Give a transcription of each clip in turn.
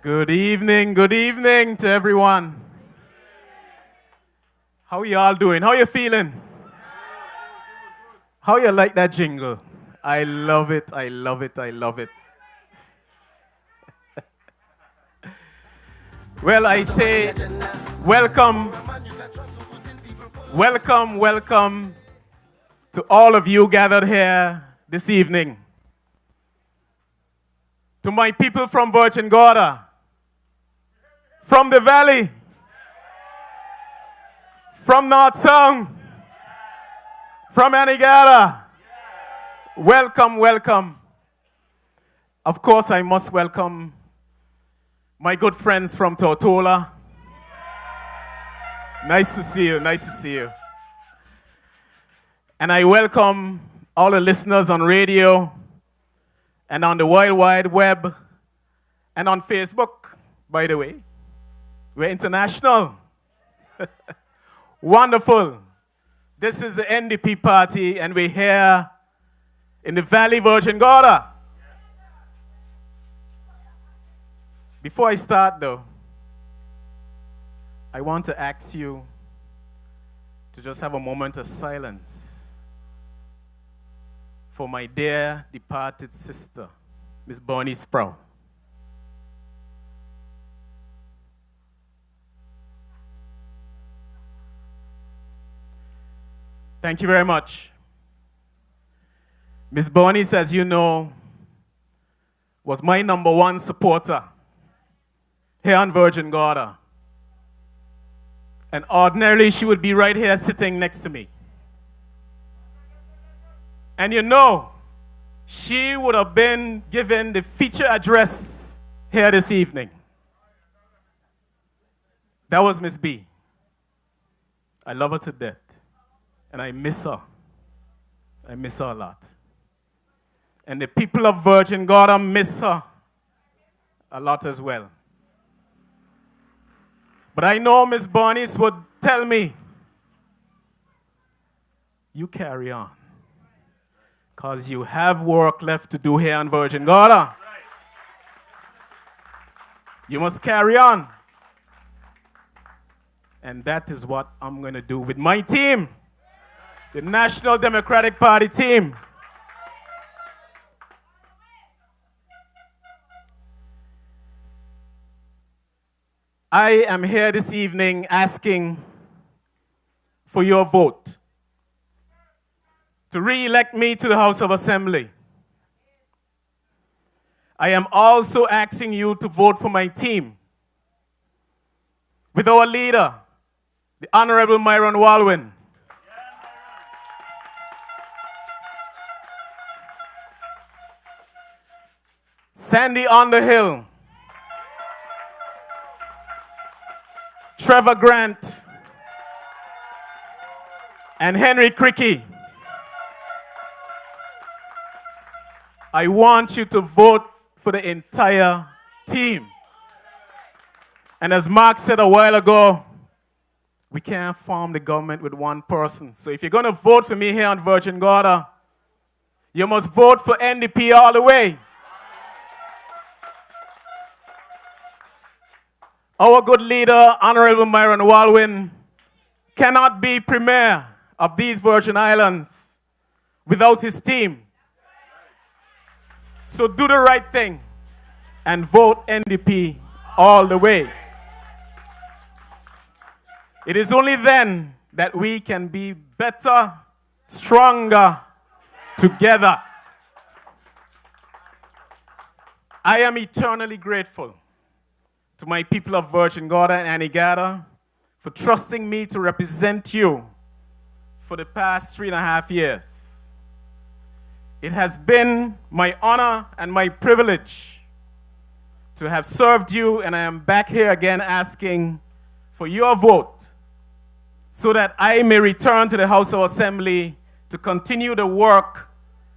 Good evening to everyone. How y'all doing? How you feeling? How you like that jingle? I love it, I love it, I love it. Well, I say welcome, welcome to all of you gathered here this evening. To my people from Virgin Gorda, from the Valley, from North Sound, from Anegada. Welcome. Of course, I must welcome my good friends from Tortola. Nice to see you. And I welcome all the listeners on radio and on the World Wide Web and on Facebook, by the way. We're international. Wonderful. This is the NDP party, and we're here in the Valley, Virgin Gorda. Before I start, though, I want to ask you to just have a moment of silence for my dear departed sister, Miss Bonnie Sproul. Thank you very much. Miss Bonnie, as you know, was my number one supporter here on Virgin Gorda. And ordinarily, she would be right here sitting next to me. And you know, she would have been given the feature address here this evening. That was Miss B. I love her to death. And I miss her. I miss her a lot. And the people of Virgin Gorda miss her a lot as well. But I know Miss Bonnie would tell me, you carry on. Because you have work left to do here in Virgin Gorda. You must carry on. And that is what I'm going to do with my team. The National Democratic Party team. I am here this evening asking for your vote to re-elect me to the House of Assembly. I am also asking you to vote for my team with our leader, the Honorable Myron Walwyn. Sandy Underhill, Trevor Grant, and Henry Cricky. I want you to vote for the entire team. And as Mark said a while ago, we can't form the government with one person. So if you're going to vote for me here on Virgin Gorda, you must vote for NDP all the way. Our good leader, Honorable Myron Walwyn, cannot be premier of these Virgin Islands without his team. So do the right thing and vote NDP all the way. It is only then that we can be better, stronger together. I am eternally grateful to my people of Virgin Gorda and Anegada for trusting me to represent you for the past 3.5 years. It has been my honor and my privilege to have served you, and I am back here again asking for your vote so that I may return to the House of Assembly to continue the work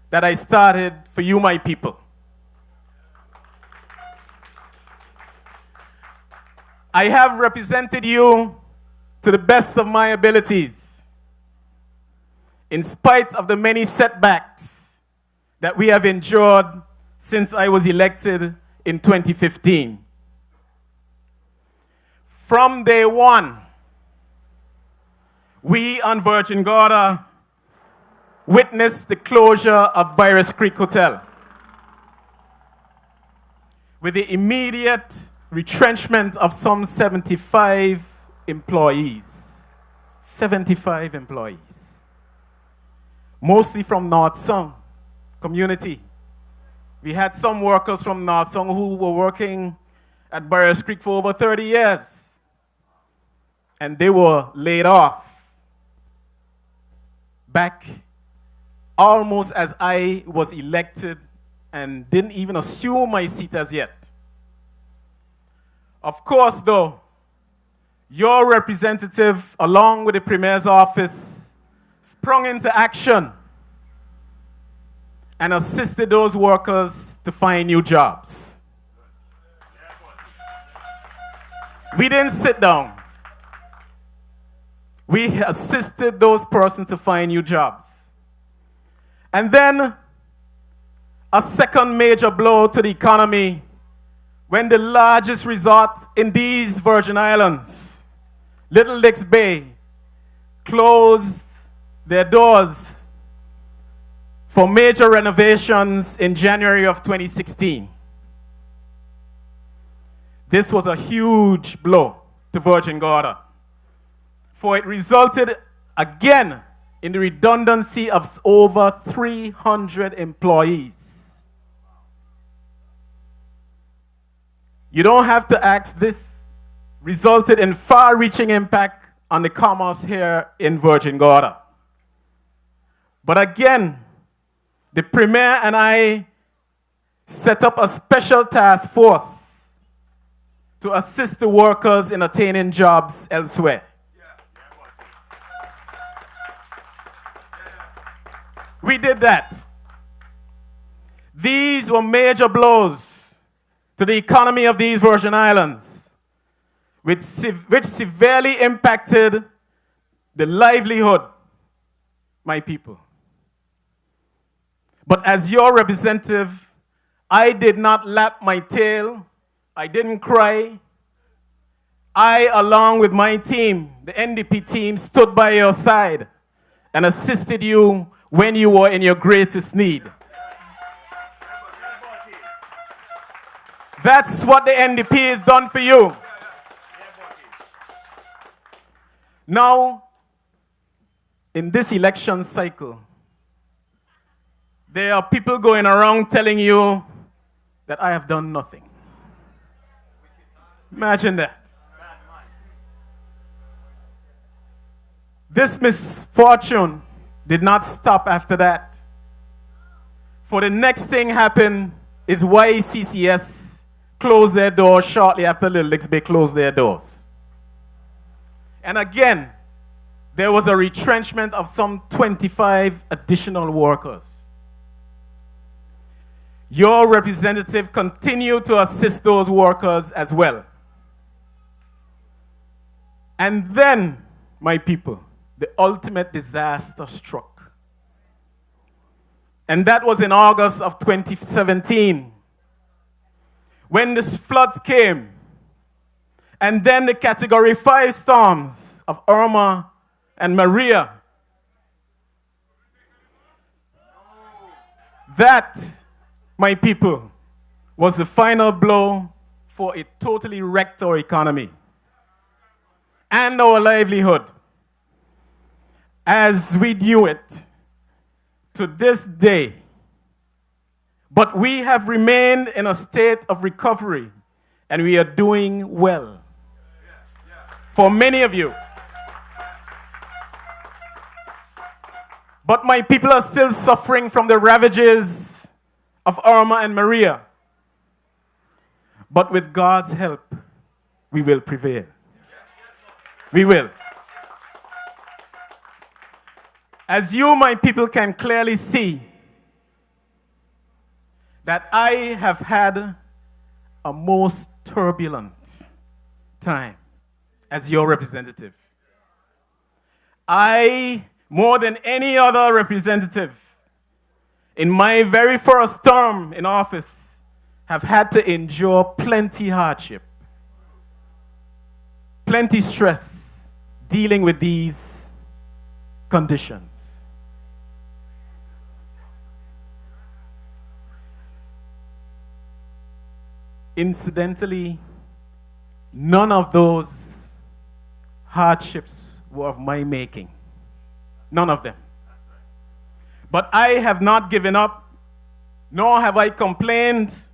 that I started for you, my people. I have represented you to the best of my abilities, in spite of the many setbacks that we have endured since I was elected in 2015. From day one, we on Virgin Gorda witnessed the closure of Byres Creek Hotel with the immediate retrenchment of some 75 employees. 75 employees. Mostly from North Song community. We had some workers from North Song who were working at Byres Creek for over 30 years. And they were laid off back almost as I was elected and didn't even assume my seat as yet. Of course, though, your representative, along with the Premier's office, sprung into action and assisted those workers to find new jobs. We didn't sit down. We assisted those persons to find new jobs. And then a second major blow to the economy when the largest resort in these Virgin Islands, Little Licks Bay, closed their doors for major renovations in January of 2016. This was a huge blow to Virgin Gorda, for it resulted again in the redundancy of over 300 employees. You don't have to ask, this resulted in far-reaching impact on the commerce here in Virgin Gorda. But again, the Premier and I set up a special task force to assist the workers in attaining jobs elsewhere. We did that. These were major blows to the economy of these Virgin Islands, which severely impacted the livelihood, my people. But as your representative, I did not lap my tail. I didn't cry. I, along with my team, the NDP team, stood by your side and assisted you when you were in your greatest need. That's what the NDP has done for you. Now, in this election cycle, there are people going around telling you that I have done nothing. Imagine that. This misfortune did not stop after that. For the next thing happened is why CCS closed their doors shortly after Little Licks Bay closed their doors. And again, there was a retrenchment of some 25 additional workers. Your representative continued to assist those workers as well. And then, my people, the ultimate disaster struck. And that was in August of 2017, when the floods came, and then the Category 5 storms of Irma and Maria. That, my people, was the final blow for it totally wrecked our economy and our livelihood as we knew it to this day. But we have remained in a state of recovery, and we are doing well. For many of you. But my people are still suffering from the ravages of Irma and Maria. But with God's help, we will prevail. We will. As you, my people, can clearly see, that I have had a most turbulent time as your representative. I, more than any other representative, in my very first term in office, have had to endure plenty hardship. plenty stress dealing with these conditions. Incidentally, none of those hardships were of my making. None of them. But I have not given up, nor have I complained.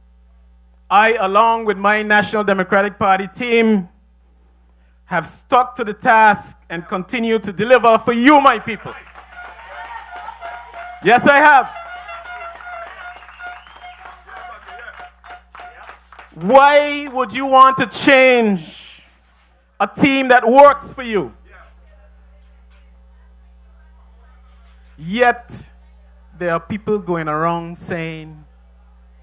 I, along with my National Democratic Party team, have stuck to the task and continue to deliver for you, my people. Yes, I have. Why would you want to change a team that works for you? Yet, there are people going around saying,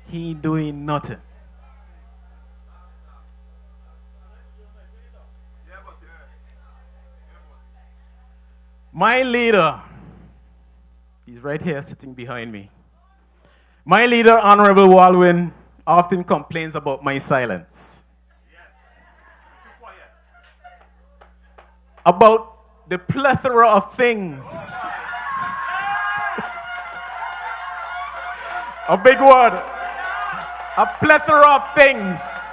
he ain't doing nothing. My leader, he's right here sitting behind me. My leader, Honorable Walwyn, often complains about my silence. About the plethora of things. A big word. A plethora of things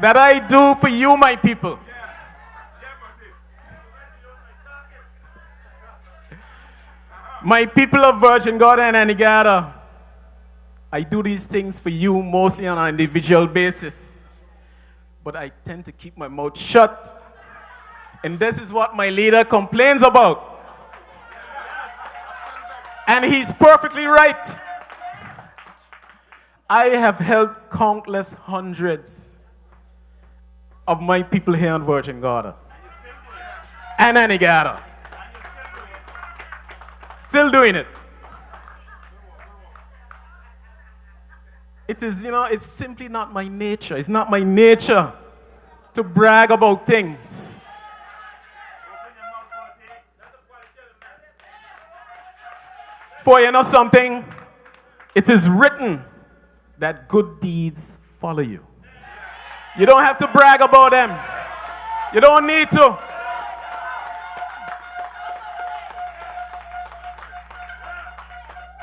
that I do for you, my people. My people of Virgin Gorda and Anegada, I do these things for you mostly on an individual basis. But I tend to keep my mouth shut. And this is what my leader complains about. And he's perfectly right. I have helped countless hundreds of my people here in Virgin Gorda and Anegada. Still doing it. It is, it's simply not my nature. It's not my nature to brag about things. For you know something? It is written that good deeds follow you. You don't have to brag about them. You don't need to.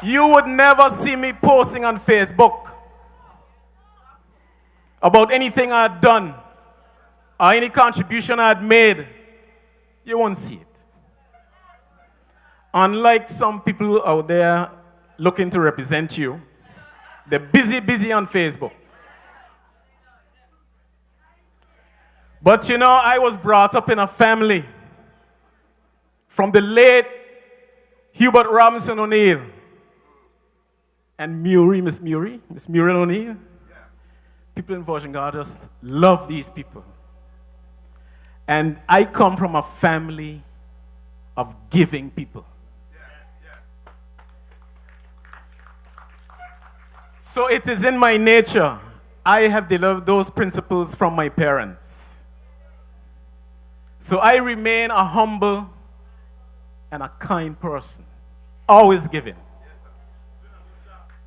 You would never see me posting on Facebook about anything I had done or any contribution I had made. You won't see it. Unlike some people out there looking to represent you, they're busy on Facebook. But I was brought up in a family from the late Hubert Robinson Oneal and Miss Muriel Oneal. People in Virgin Gorda just love these people. And I come from a family of giving people. So it is in my nature. I have developed those principles from my parents. So I remain a humble and a kind person, always giving.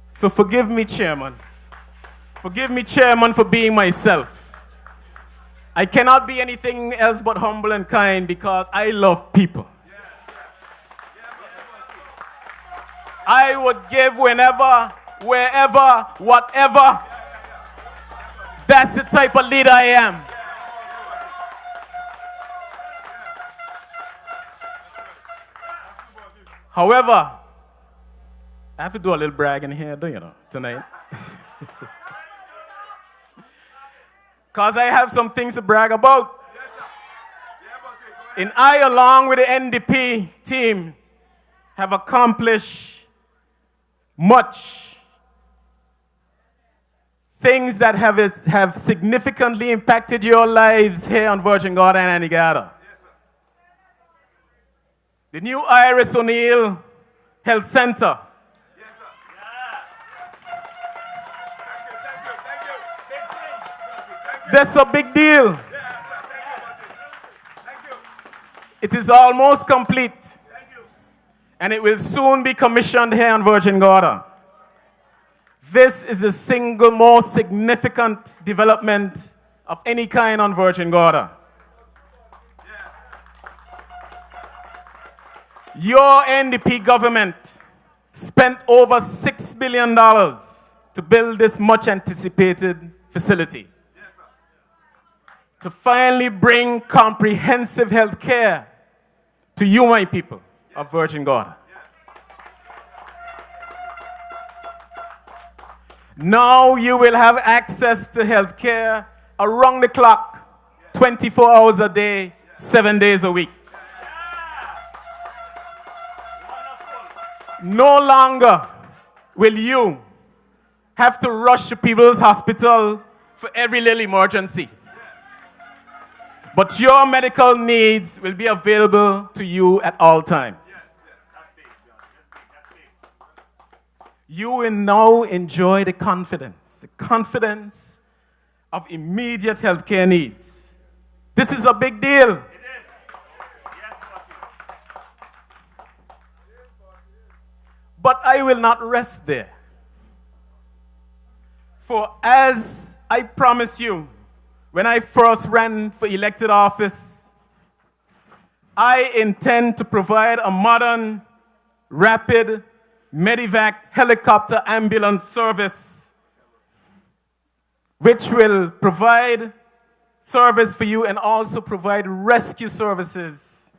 So forgive me, Chairman. Forgive me, Chairman, for being myself. I cannot be anything else but humble and kind because I love people. I would give whenever, wherever, whatever. That's the type of leader I am. However, I have to do a little bragging here, tonight. Because I have some things to brag about. And I, along with the NDP team, have accomplished much. Things that have significantly impacted your lives here on Virgin Gorda and Anegada. The new Iris Oneal Health Center. That's a big deal. It is almost complete. And it will soon be commissioned here in Virgin Gorda. This is the single most significant development of any kind on Virgin Gorda. Your NDP government spent over $6 billion to build this much anticipated facility. To finally bring comprehensive health care to you, my people of Virgin Gorda. Now you will have access to health care around the clock, 24 hours a day, 7 days a week. No longer will you have to rush to people's hospital for every little emergency. But your medical needs will be available to you at all times. You will now enjoy the confidence of immediate healthcare needs. This is a big deal. But I will not rest there. For as I promised you, when I first ran for elected office, I intend to provide a modern, rapid Medivac helicopter ambulance service, which will provide service for you and also provide rescue services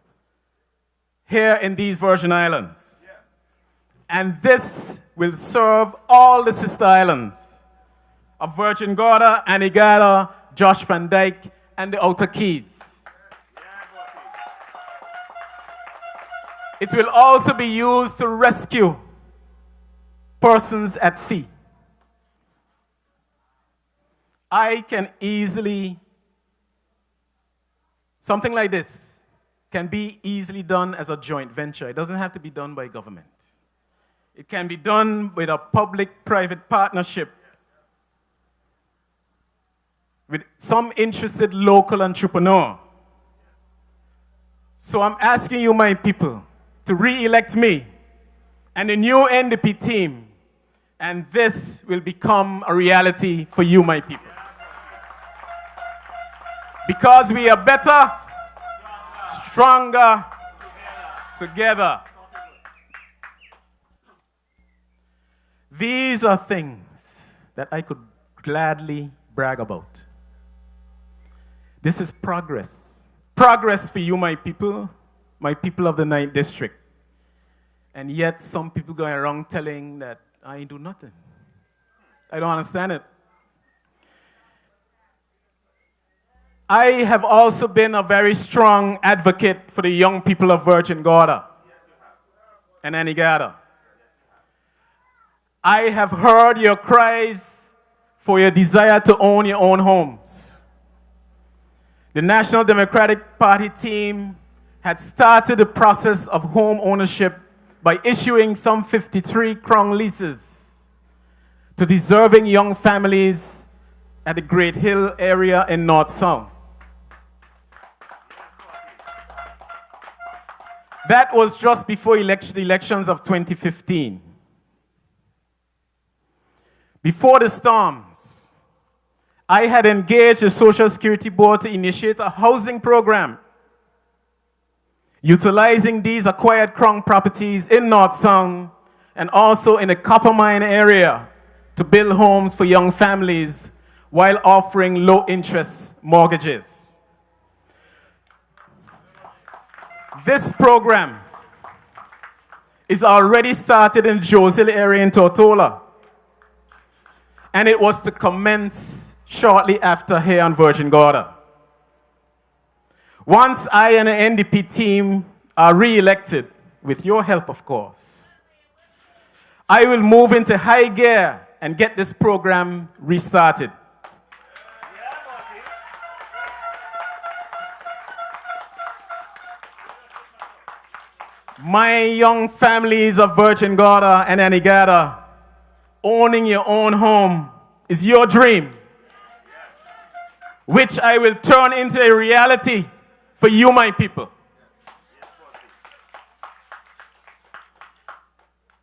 here in these Virgin Islands. And this will serve all the sister islands of Virgin Gorda, Anegada, Josh Van Dyke, and the Outer Keys. It will also be used to rescue persons at sea. Something like this can be easily done as a joint venture. It doesn't have to be done by government. It can be done with a public-private partnership with some interested local entrepreneur. So I'm asking you, my people, to re-elect me and the new NDP team, and this will become a reality for you, my people. Because we are better, stronger together. These are things that I could gladly brag about. This is progress. Progress for you, my people of the 9th District. And yet some people going around telling that I ain't do nothing. I don't understand it. I have also been a very strong advocate for the young people of Virgin Gorda and Anegada. I have heard your cries for your desire to own your own homes. The National Democratic Party team had started the process of home ownership by issuing some 53 Crown leases to deserving young families at the Great Hill area in North Sound. That was just before the elections of 2015. Before the storms, I had engaged the Social Security Board to initiate a housing program utilizing these acquired Crown properties in North Sound and also in the copper mine area to build homes for young families while offering low-interest mortgages. This program is already started in Josil area in Tortola, and it was to commence shortly after here on Virgin Gorda. Once I and the NDP team are re-elected, with your help of course, I will move into high gear and get this program restarted. My young families of Virgin Gorda and Anegada, owning your own home is your dream, which I will turn into a reality for you, my people.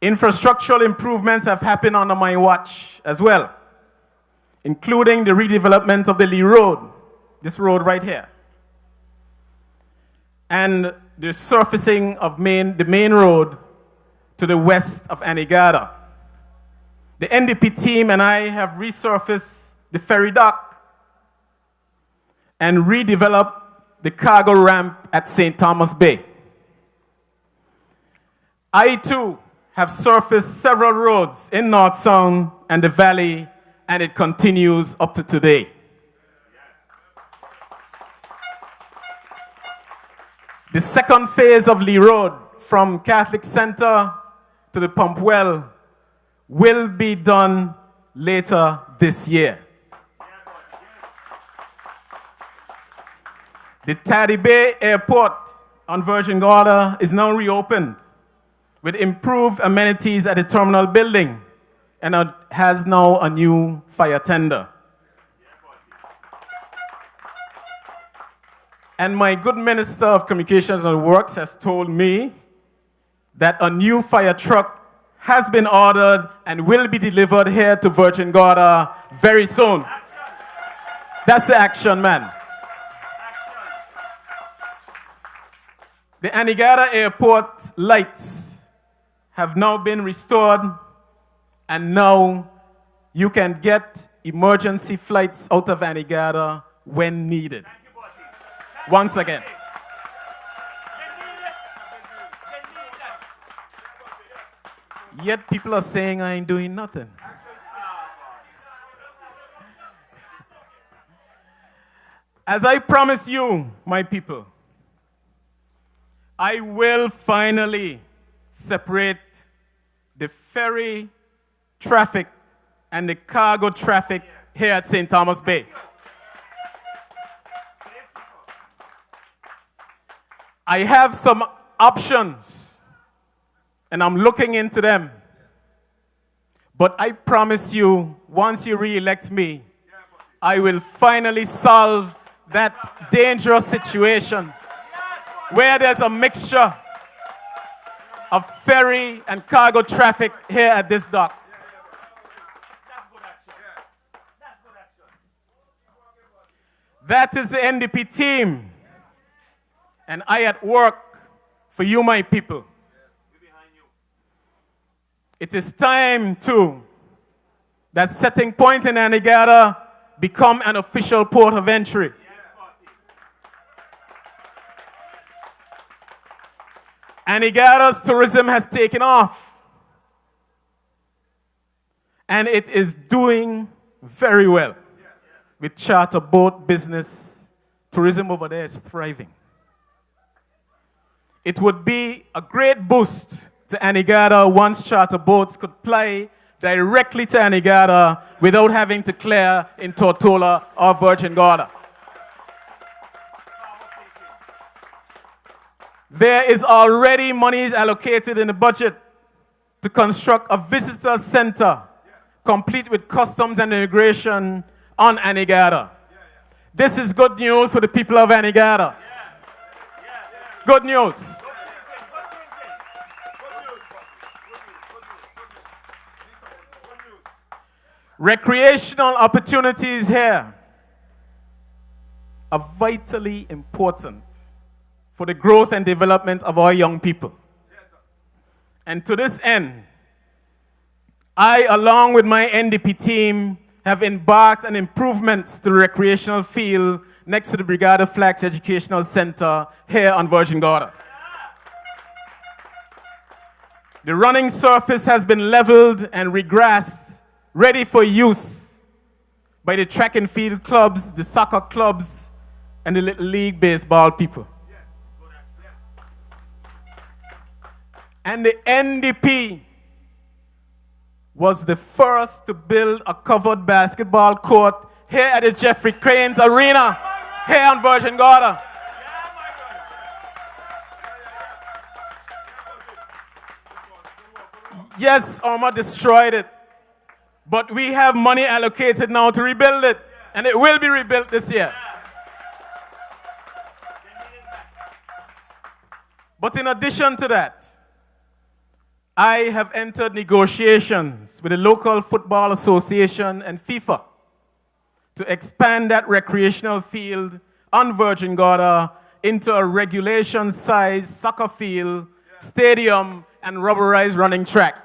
Infrastructural improvements have happened under my watch as well, including the redevelopment of the Lee Road this road right here. And the surfacing of the main road to the west of Anegada. The NDP team and I have resurfaced the ferry dock and redeveloped the cargo ramp at St. Thomas Bay. I too have surfaced several roads in North Sound and the Valley, and it continues up to today. The second phase of Lee Road from Catholic Center to the pump well will be done later this year. The Taddy Bay Airport on Virgin Gorda is now reopened with improved amenities at the terminal building and has now a new fire tender. And my good Minister of Communications and Works has told me that a new fire truck has been ordered and will be delivered here to Virgin Gorda very soon. That's the action, man. The Anegada Airport lights have now been restored, and now you can get emergency flights out of Anegada when needed. Once again. Yet people are saying I ain't doing nothing. As I promise you, my people, I will finally separate the ferry traffic and the cargo traffic here at St. Thomas Bay. I have some options, and I'm looking into them. But I promise you, once you re-elect me, I will finally solve that dangerous situation where there's a mixture of ferry and cargo traffic here at this dock. That is the NDP team. And I at work for you, my people. It is time, too, that Setting Point in Anegada become an official port of entry. Anegada's tourism has taken off. And it is doing very well. With charter boat business, tourism over there is thriving. It would be a great boost to Anegada once charter boats could ply directly to Anegada without having to clear in Tortola or Virgin Gorda. There is already monies allocated in the budget to construct a visitor center complete with customs and immigration on Anegada. This is good news for the people of Anegada. Good news. Recreational opportunities here are vitally important for the growth and development of our young people. And to this end, I, along with my NDP team, have embarked on improvements to the recreational field next to the Brigada Flags Educational Center here on Virgin Gorda. The running surface has been leveled and regrassed, ready for use by the track and field clubs, the soccer clubs, and the Little League baseball people. And the NDP was the first to build a covered basketball court here at the Jeffrey Cranes Arena, here on Virgin Gorda. Yes, Irma destroyed it, but we have money allocated now to rebuild it, and it will be rebuilt this year. But in addition to that, I have entered negotiations with the local football association and FIFA to expand that recreational field on Virgin Gorda into a regulation-sized soccer field, stadium, and rubberized running track.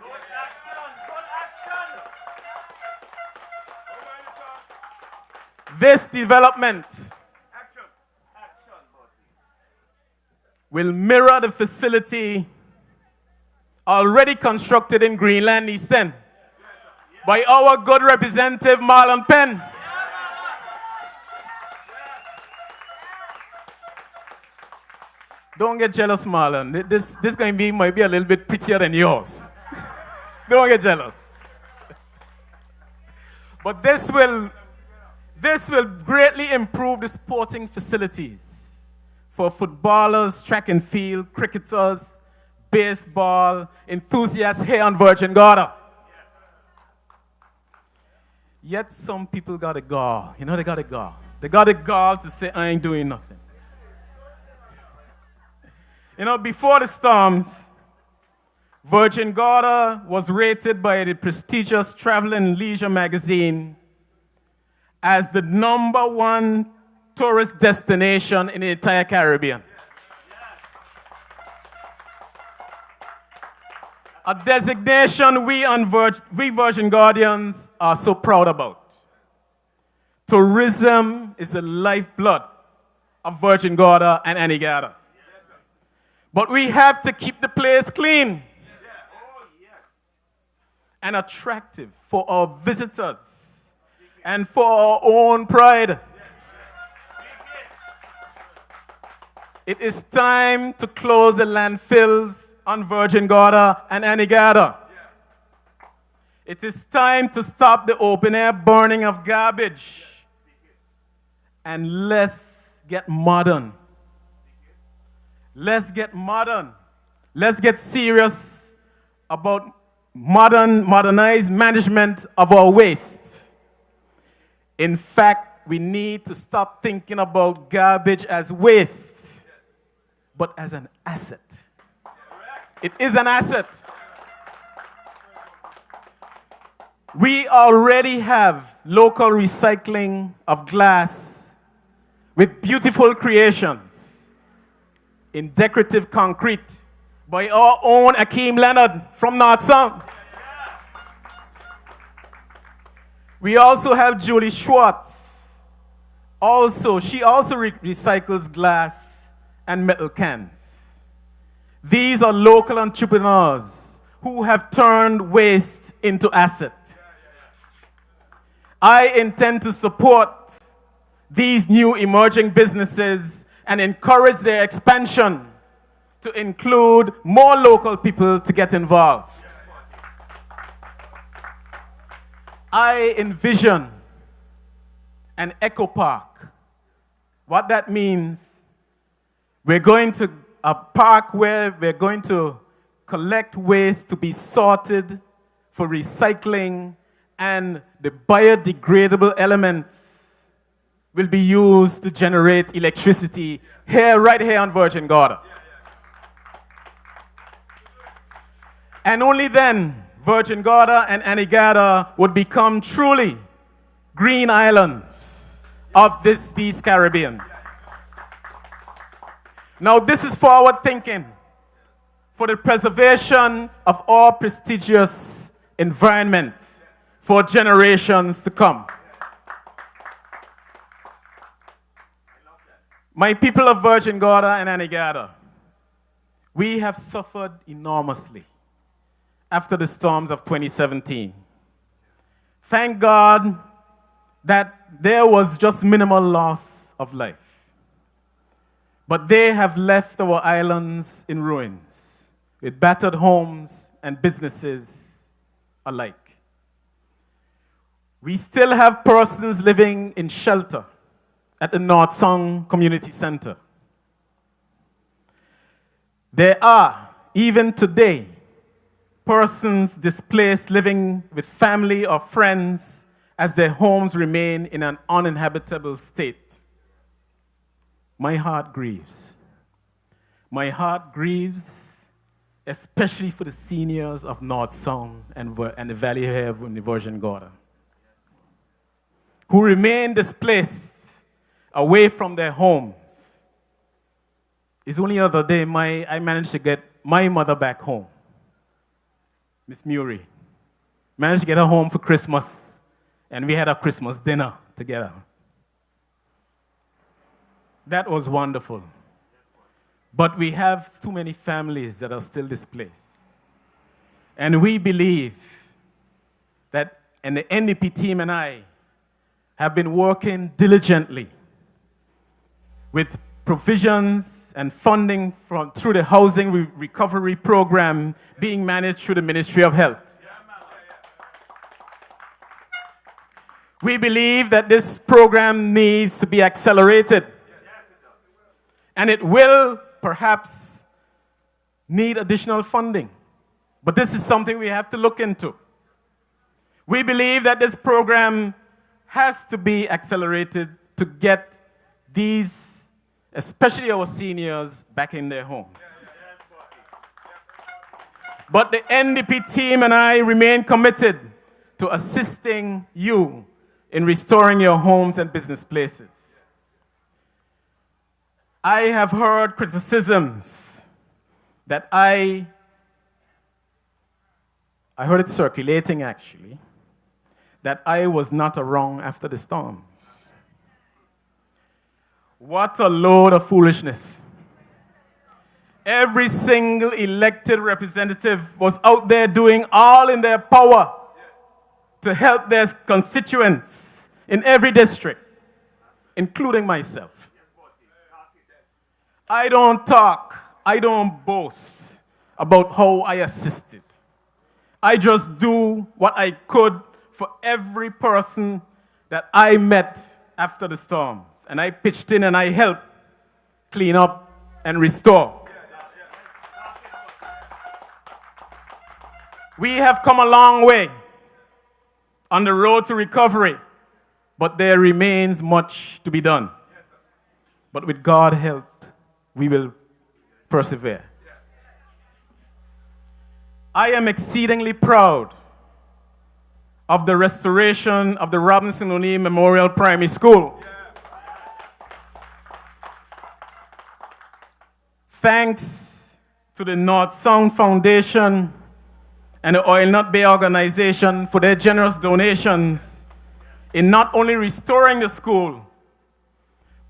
This development will mirror the facility already constructed in Greenland, East End, by our good representative, Marlon Penn. Don't get jealous, Marlon. This going to be might be a little bit prettier than yours. Don't get jealous. But this will greatly improve the sporting facilities for footballers, track and field, cricketers, baseball, enthusiasts here on Virgin Gorda. Yet some people got a gall. You know, they got a gall. They got a gall to say, I ain't doing nothing. You know, before the storms, Virgin Gorda was rated by the prestigious Travel and Leisure magazine as the #1 tourist destination in the entire Caribbean. A designation we Virgin Gordians are so proud about. Tourism is the lifeblood of Virgin Gorda and Anegada. But we have to keep the place clean and attractive for our visitors and for our own pride. It is time to close the landfills on Virgin Gorda and Anegada. It is time to stop the open-air burning of garbage. And let's get modern. Let's get modern. Let's get serious about modernized management of our waste. In fact, we need to stop thinking about garbage as waste, but as an asset. It is an asset. We already have local recycling of glass with beautiful creations in decorative concrete by our own Akeem Leonard from North Sound. We also have Julie Schwartz. She also recycles glass and metal cans. These are local entrepreneurs who have turned waste into asset. I intend to support these new emerging businesses and encourage their expansion to include more local people to get involved. I envision an eco park. What that means, we're going to a park where we're going to collect waste to be sorted for recycling, and the biodegradable elements will be used to generate electricity right here on Virgin Gorda. And only then, Virgin Gorda and Anegada would become truly green islands of these Caribbean. Now, this is forward thinking for the preservation of our prestigious environment for generations to come. My people of Virgin Gorda and Anegada, we have suffered enormously after the storms of 2017. Thank God that there was just minimal loss of life. But they have left our islands in ruins, with battered homes and businesses alike. We still have persons living in shelter at the North Song Community Center. There are, even today, persons displaced living with family or friends as their homes remain in an uninhabitable state. My heart grieves. My heart grieves, especially for the seniors of North Sound and the Valley here in the Virgin Gorda. who remain displaced away from their homes. It's only the other day I managed to get my mother back home, Miss Murray. Managed to get her home for Christmas, and we had a Christmas dinner together. That was wonderful. But we have too many families that are still displaced. And we believe that, and the NDP team and I have been working diligently with provisions and funding through the Housing Recovery Program being managed through the Ministry of Health. We believe that this program needs to be accelerated. And it will perhaps need additional funding. But this is something we have to look into. We believe that this program has to be accelerated to get these, especially our seniors, back in their homes. But the NDP team and I remain committed to assisting you in restoring your homes and business places. I have heard criticisms that I heard it circulating actually, that I was not around after the storms. What a load of foolishness. Every single elected representative was out there doing all in their power to help their constituents in every district, including myself. I don't talk, I don't boast about how I assisted. I just do what I could for every person that I met after the storms. And I pitched in and I helped clean up and restore. We have come a long way on the road to recovery, but there remains much to be done. But with God's help, we will persevere. I am exceedingly proud of the restoration of the Robinson Oneal Memorial Primary School. Thanks to the North Sound Foundation and the Oil Nut Bay Organization for their generous donations in not only restoring the school,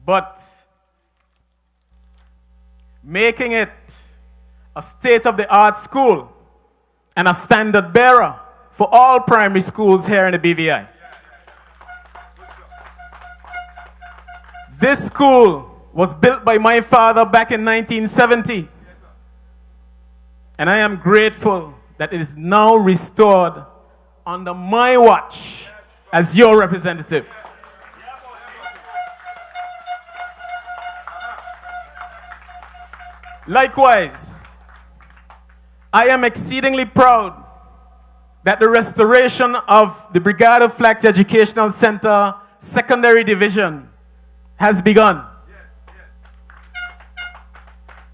but making it a state-of-the-art school and a standard bearer for all primary schools here in the BVI. This school was built by my father back in 1970. And I am grateful that it is now restored under my watch as your representative. Likewise, I am exceedingly proud that the restoration of the Brigade of Flax Educational Center Secondary Division has begun.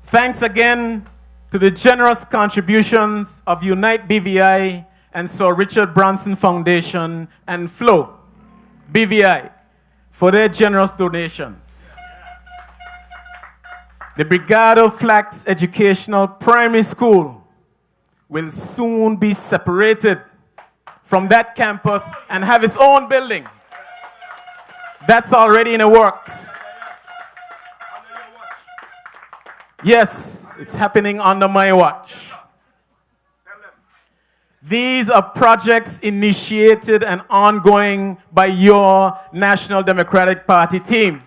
Thanks again to the generous contributions of Unite BVI and Sir Richard Branson Foundation and Flow BVI for their generous donations. The Brigade of Flax Educational Primary School will soon be separated from that campus and have its own building. That's already in the works. Yes, it's happening under my watch. These are projects initiated and ongoing by your National Democratic Party team.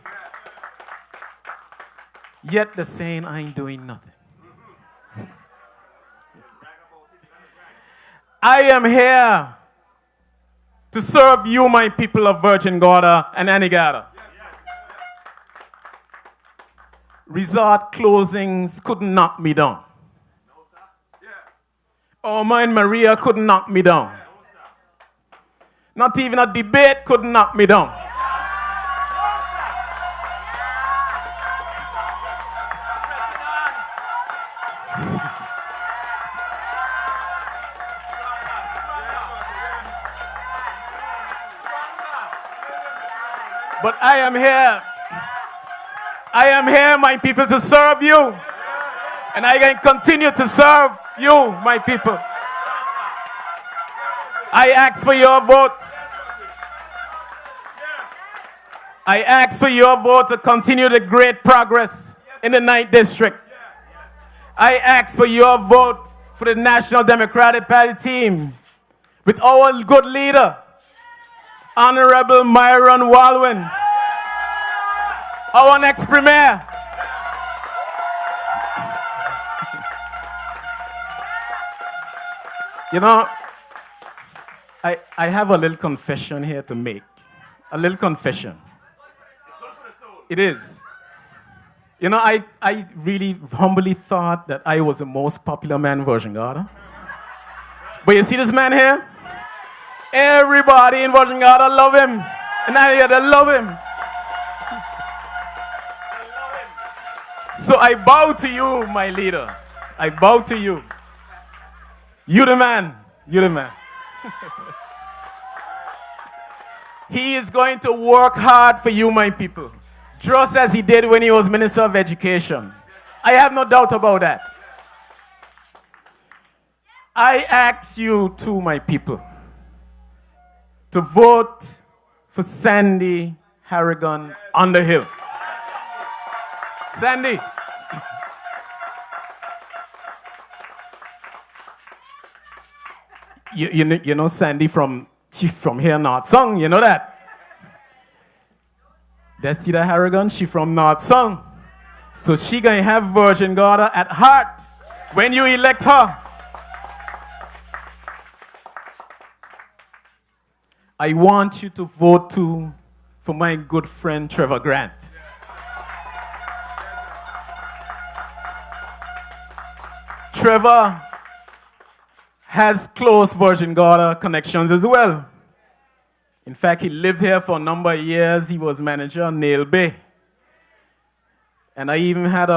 Yet they're saying I ain't doing nothing. I am here to serve you, my people of Virgin Gorda and Anegada. Resort closings couldn't knock me down. Oma and Maria couldn't knock me down. Not even a debate could knock me down. But I am here. I am here, my people, to serve you. And I can continue to serve you, my people. I ask for your vote. I ask for your vote to continue the great progress in the 9th District. I ask for your vote for the National Democratic Party team with our good leader, Honorable Myron Walwyn, our next premier. You know, I have a little confession here to make. A little confession. It is. You know, I really humbly thought that I was the most popular man in Virgin Gorda. But you see this man here? Everybody in Virgin Gorda love him. And I here, they love him. So I bow to you, my leader. I bow to you. You the man. You the man. He is going to work hard for you, my people. Just as he did when he was Minister of Education. I have no doubt about that. I ask you too, my people, to vote for Sandy Harrigan Underhill. Sandy. You know Sandy she's from here, North Song, you know that? That's Cedar Harrigan, she from North Song. So she gonna have Virgin Gorda at heart when you elect her. I want you to vote too for my good friend Trevor Grant. Trevor has close Virgin Gorda connections as well. In fact, he lived here for a number of years. He was manager of Oneal Bay. And I even had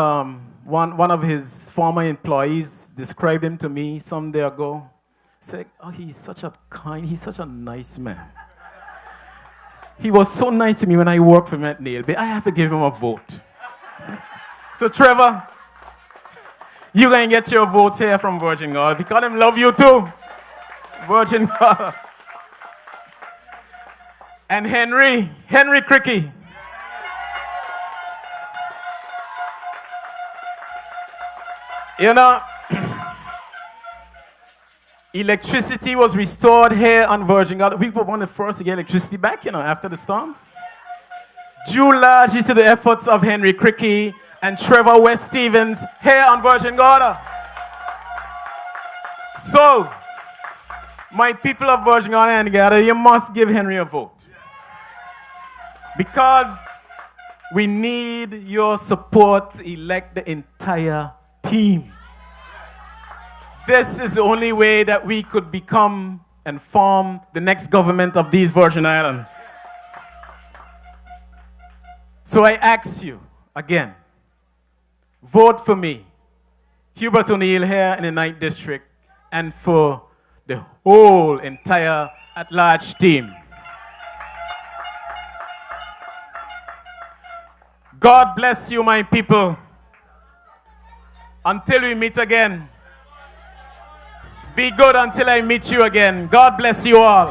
one of his former employees describe him to me some day ago. Said, oh, he's such a nice man. He was so nice to me when I worked for him at Oneal Bay. I have to give him a vote. So Trevor, you're going to get your votes here from Virgin Gorda because them love you too. Virgin Gorda. And Henry Cricky. You know, electricity was restored here on Virgin Gorda. We were one of the first to get electricity back, after the storms. Due largely to the efforts of Henry Cricky and Trevor West Stevens here on Virgin Gorda. So, my people of Virgin Gorda and Gorda, you must give Henry a vote. Because we need your support to elect the entire team. This is the only way that we could become and form the next government of these Virgin Islands. So I ask you again, vote for me, Hubert Oneal here in the 9th District, and for the whole entire at-large team. God bless you, my people. Until we meet again. Be good until I meet you again. God bless you all.